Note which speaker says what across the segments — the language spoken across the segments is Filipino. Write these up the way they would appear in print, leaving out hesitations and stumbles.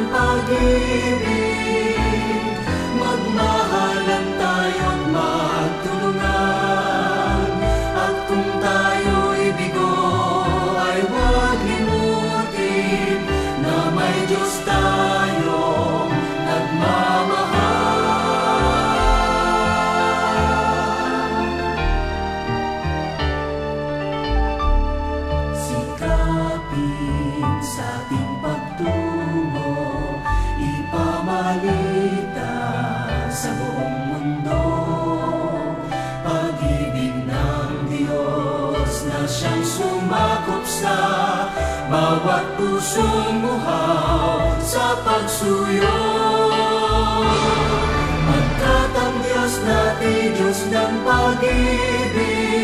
Speaker 1: ng pag-ibig. Magmahalan tayo't magtulungan, at kung tayo'y bigo ay huwag limutin na may Diyos tayong nagmamahal. Sikapin sa ating pagtungo, ipamalita sa buong mundo, pag-ibig ng Diyos na siyang sumakop sa bawat pusong uhaw sa pagsuyo. Pagkat ang Diyos natin, Diyos ng pag-ibig,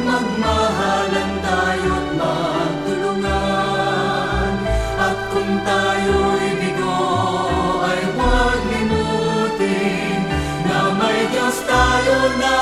Speaker 1: magmahalan tayo't magtulungan, at kung tayo'y bigo ay huwag limutin na may Diyos tayo na